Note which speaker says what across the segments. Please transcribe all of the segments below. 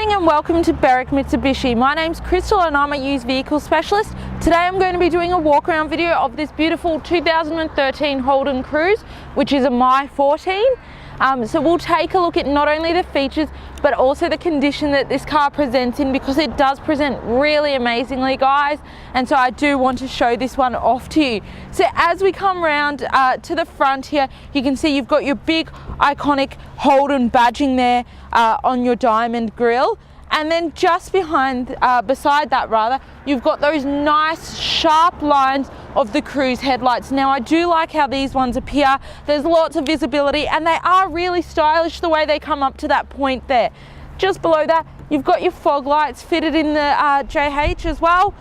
Speaker 1: morning and welcome to Berwick Mitsubishi. My name's Crystal and I'm a used vehicle specialist. Today I'm going to be doing a walk around video of this beautiful 2013 Holden Cruze, which is a My 14. So we'll take a look at not only the features but also the condition that this car presents in, because it does present really amazingly, guys, and so I do want to show this one off to you. So as we come round to the front here, you can see you've got your big iconic Holden badging there on your diamond grille, and then just beside that you've got those nice sharp lines of the Cruze headlights. Now I do like how these ones appear. There's lots of visibility and they are really stylish the way they come up to that point there. Just below that you've got your fog lights fitted in the JH as well.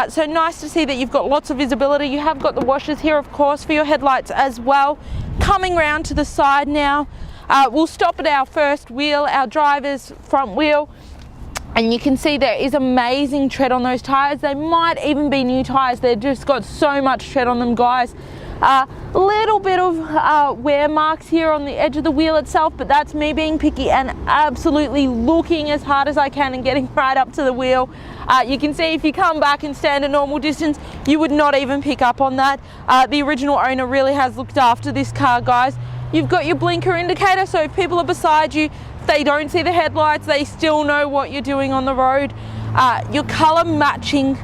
Speaker 1: So nice to see that you've got lots of visibility. You have got the washers here, of course, for your headlights as well. Coming round to the side now, we'll stop at our first wheel, our driver's front wheel. And you can see there is amazing tread on those tyres. They might even be new tyres. They've just got so much tread on them, guys. Little bit of wear marks here on the edge of the wheel itself, but that's me being picky and absolutely looking as hard as I can and getting right up to the wheel. You can see if you come back and stand a normal distance, you would not even pick up on that. The original owner really has looked after this car, guys. You've got your blinker indicator, so if people are beside you, if they don't see the headlights, they still know what you're doing on the road. Your color matching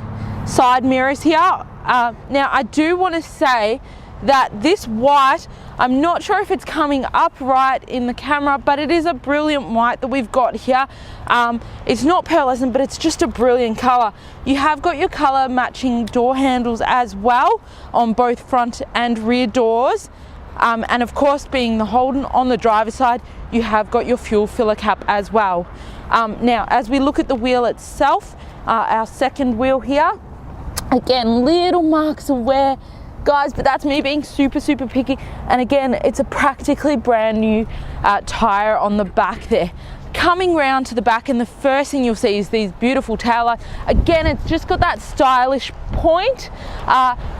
Speaker 1: side mirrors here. Now I do want to say that this white, I'm not sure if it's coming up right in the camera, but it is a brilliant white that we've got here. It's not pearlescent, but it's just a brilliant color. You have got your color matching door handles as well on both front and rear doors. And of course, being the Holden on the driver's side, you have got your fuel filler cap as well. Now, as we look at the wheel itself, our second wheel here, again, little marks of wear, guys, but that's me being super picky. And again, it's a practically brand new tire on the back there. Coming round to the back, and the first thing you'll see is these beautiful taillights. Again, it's just got that stylish point,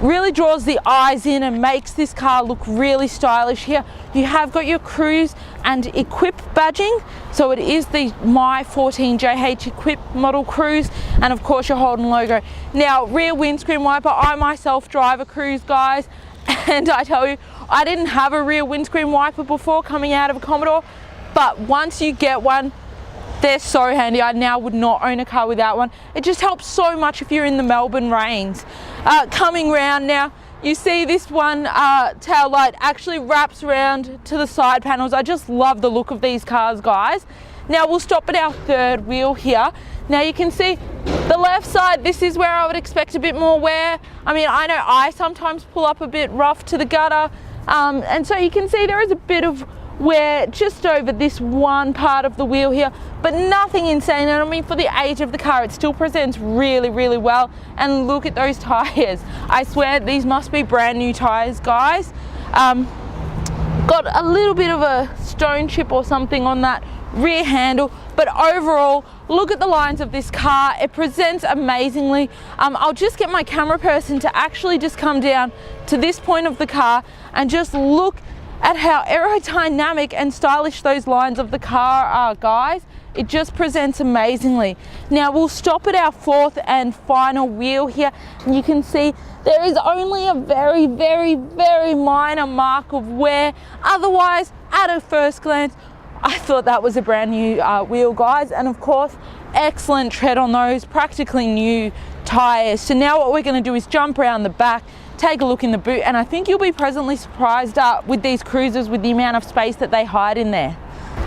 Speaker 1: really draws the eyes in and makes this car look really stylish here. You have got your Cruze and Equipe badging, so it is the My 14 JH Equipe model Cruze, and of course your Holden logo. Now, rear windscreen wiper, I myself drive a Cruze, guys, and I tell you, I didn't have a rear windscreen wiper before coming out of a Commodore. But once you get one, they're so handy. I now would not own a car without one. It just helps so much if you're in the Melbourne rains. Coming round now, you see this one tail light actually wraps around to the side panels. I just love the look of these cars, guys. Now we'll stop at our third wheel here. Now you can see the left side, this is where I would expect a bit more wear. I mean, I know I sometimes pull up a bit rough to the gutter. And so you can see there is a bit of wear just over this one part of the wheel here, but nothing insane. And I mean, for the age of the car, it still presents really well. And look at those tires. I swear these must be brand new tires, guys. Got a little bit of a stone chip or something on that rear handle, but overall, look at the lines of this car. It presents amazingly. I'll just get my camera person to actually just come down to this point of the car and just look at how aerodynamic and stylish those lines of the car are, guys. It just presents amazingly. Now we'll stop at our fourth and final wheel here, and you can see there is only a very minor mark of wear. Otherwise, at a first glance, I thought that was a brand new wheel, guys, and of course, excellent tread on those practically new tires. So now what we're going to do is jump around the back, take a look in the boot, and I think you'll be pleasantly surprised with these Cruzes with the amount of space that they hide in there.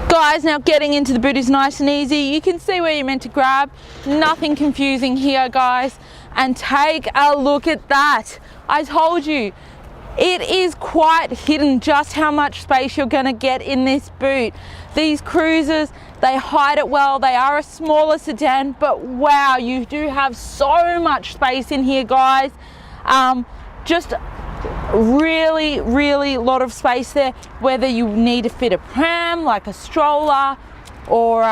Speaker 1: Guys, now getting into the boot is nice and easy. You can see where you're meant to grab. Nothing confusing here, guys. And take a look at that. I told you, it is quite hidden just how much space you're going to get in this boot. These Cruzes, they hide it well. They are a smaller sedan, but wow, you do have so much space in here, guys. Just really lot of space there, whether you need to fit a pram like a stroller or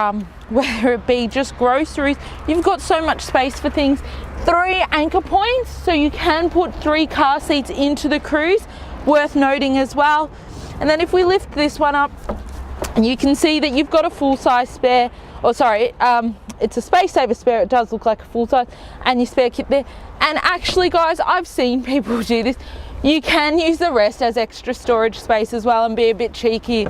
Speaker 1: whether it be just groceries. You've got so much space for things. 3 anchor points, so you can put 3 car seats into the Cruze, worth noting as well. And then if we lift this one up, you can see that you've got a full-size spare or sorry, it's a Space Saver spare. It does look like a full size, and your spare kit there. And actually guys, I've seen people do this. You can use the rest as extra storage space as well and be a bit cheeky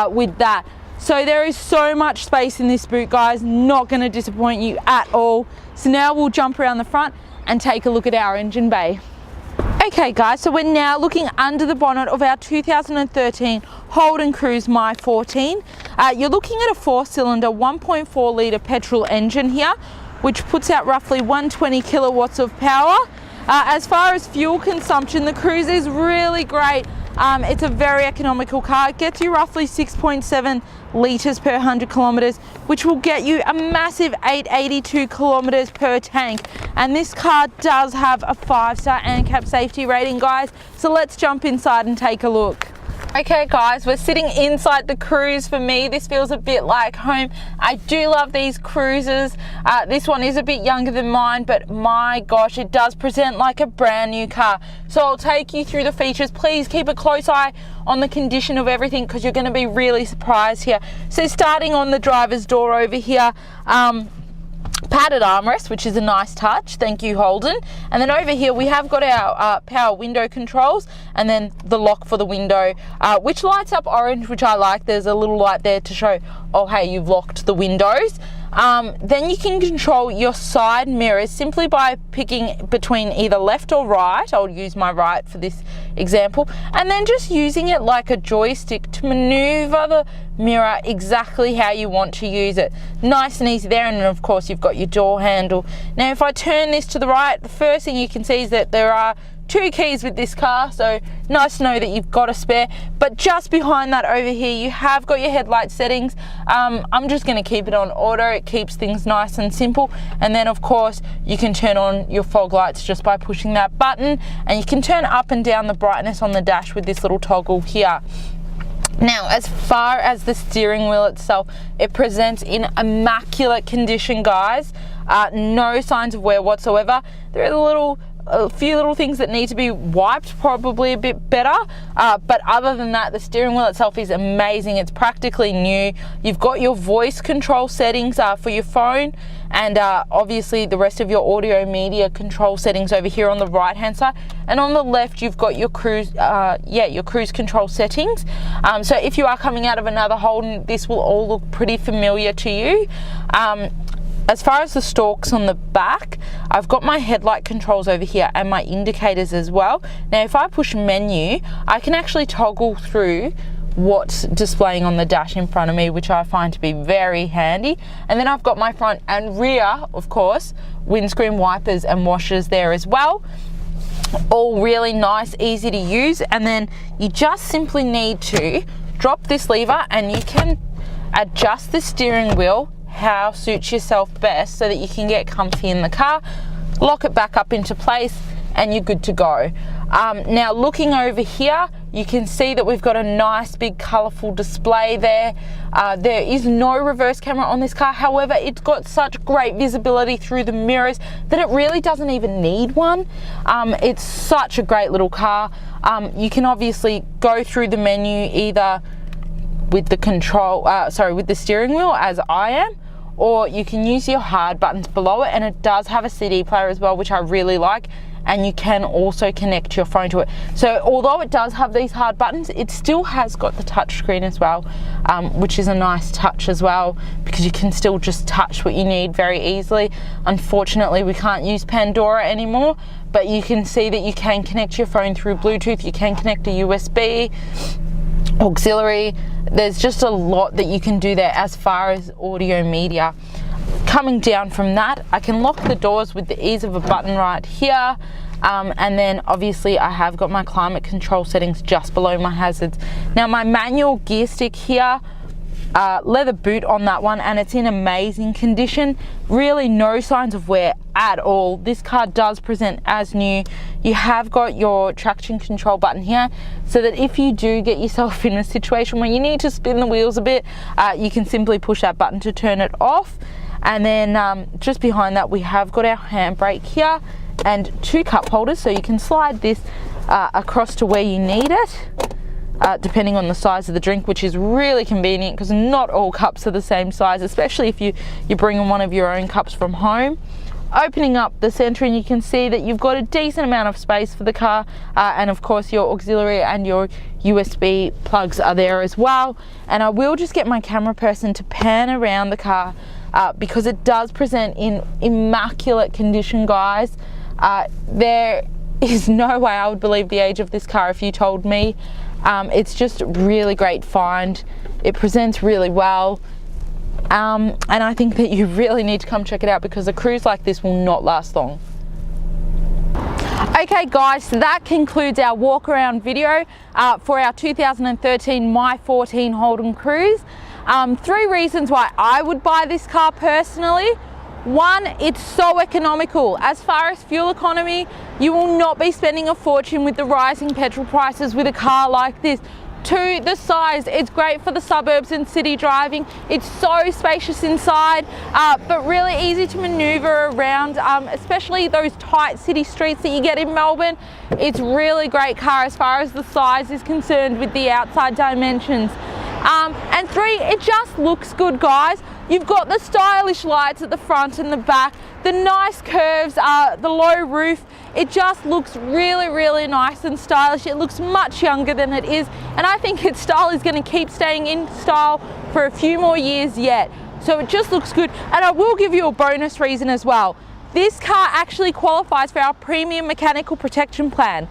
Speaker 1: with that. So there is so much space in this boot, guys, not going to disappoint you at all. So now we'll jump around the front and take a look at our engine bay. Okay guys, so we're now looking under the bonnet of our 2013 Holden Cruze My 14. You're looking at a 4-cylinder 1.4 litre petrol engine here, which puts out roughly 120 kilowatts of power. As far as fuel consumption, the Cruze is really great. It's a very economical car. It gets you roughly 6.7 litres per 100 kilometres, which will get you a massive 882 kilometres per tank. And this car does have a 5-star ANCAP safety rating, guys. So let's jump inside and take a look. Okay guys, we're sitting inside the Cruze. For me, this feels a bit like home. I do love these Cruzes. This one is a bit younger than mine, but my gosh, it does present like a brand new car. So I'll take you through the features. Please keep a close eye on the condition of everything, because you're going to be really surprised here. So starting on the driver's door over here, padded armrest, which is a nice touch, thank you Holden. And then over here we have got our power window controls, and then the lock for the window, which lights up orange, which I like. There's a little light there to show, oh hey, you've locked the windows. Then you can control your side mirrors simply by picking between either left or right. I'll use my right for this example, and then just using it like a joystick to maneuver the mirror exactly how you want to use it. Nice and easy there. And then of course you've got your door handle. Now if I turn this to the right, the first thing you can see is that there are 2 keys with this car, so nice to know that you've got a spare. But just behind that over here, you have got your headlight settings. I'm just going to keep it on auto. It keeps things nice and simple. And then of course you can turn on your fog lights just by pushing that button, and you can turn up and down the brightness on the dash with this little toggle here. Now, as far as the steering wheel itself, it presents in immaculate condition, guys. No signs of wear whatsoever. There are a few little things that need to be wiped probably a bit better, but other than that, the steering wheel itself is amazing. It's practically new. You've got your voice control settings for your phone, and obviously the rest of your audio media control settings over here on the right hand side, and on the left you've got your cruise control settings. So if you are coming out of another Holden, this will all look pretty familiar to you. As far as the stalks on the back, I've got my headlight controls over here and my indicators as well. Now if I push menu, I can actually toggle through what's displaying on the dash in front of me, which I find to be very handy. And then I've got my front and rear, of course, windscreen wipers and washers there as well. All really nice, easy to use. And then you just simply need to drop this lever and you can adjust the steering wheel how suits yourself best so that you can get comfy in the car, lock it back up into place, and you're good to go. Now looking over here, you can see that we've got a nice big colourful display there. There is no reverse camera on this car. However, it's got such great visibility through the mirrors that it really doesn't even need one. It's such a great little car. You can obviously go through the menu either with the with the steering wheel as I am, or you can use your hard buttons below it, and it does have a CD player as well, which I really like, and you can also connect your phone to it. So although it does have these hard buttons, it still has got the touch screen as well, which is a nice touch as well, because you can still just touch what you need very easily. Unfortunately, we can't use Pandora anymore, but you can see that you can connect your phone through Bluetooth, you can connect a USB, auxiliary. There's just a lot that you can do there as far as audio media. Coming down from that, I can lock the doors with the ease of a button right here, and then obviously I have got my climate control settings just below my hazards. Now my manual gear stick here, leather boot on that one, and it's in amazing condition. Really no signs of wear at all. This car does present as new. You have got your traction control button here, so that if you do get yourself in a situation where you need to spin the wheels a bit, you can simply push that button to turn it off. And then just behind that we have got our handbrake here and 2 cup holders, so you can slide this across to where you need it. depending on the size of the drink, which is really convenient because not all cups are the same size, especially if you're bringing one of your own cups from home. Opening up the center, and you can see that you've got a decent amount of space for the car, and of course your auxiliary and your USB plugs are there as well. And I will just get my camera person to pan around the car because it does present in immaculate condition, guys. There is no way I would believe the age of this car if you told me. It's just a really great find. It presents really well. And I think that you really need to come check it out because a Cruze like this will not last long. Okay guys, so that concludes our walk around video for our 2013 My 14 Holden Cruze. 3 reasons why I would buy this car personally. 1, it's so economical. As far as fuel economy, you will not be spending a fortune with the rising petrol prices with a car like this. 2, the size, it's great for the suburbs and city driving. It's so spacious inside, but really easy to maneuver around, especially those tight city streets that you get in Melbourne. It's really great car as far as the size is concerned with the outside dimensions. And 3, it just looks good, guys. You've got the stylish lights at the front and the back, the nice curves, the low roof. It just looks really, really nice and stylish. It looks much younger than it is, and I think its style is going to keep staying in style for a few more years yet. So it just looks good. And I will give you a bonus reason as well. This car actually qualifies for our premium mechanical protection plan.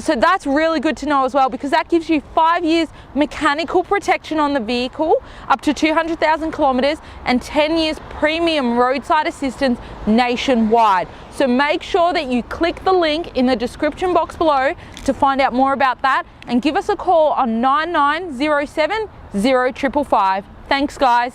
Speaker 1: So that's really good to know as well, because that gives you 5 years mechanical protection on the vehicle, up to 200,000 kilometers, and 10 years premium roadside assistance nationwide. So make sure that you click the link in the description box below to find out more about that, and give us a call on 9907 0555. Thanks guys.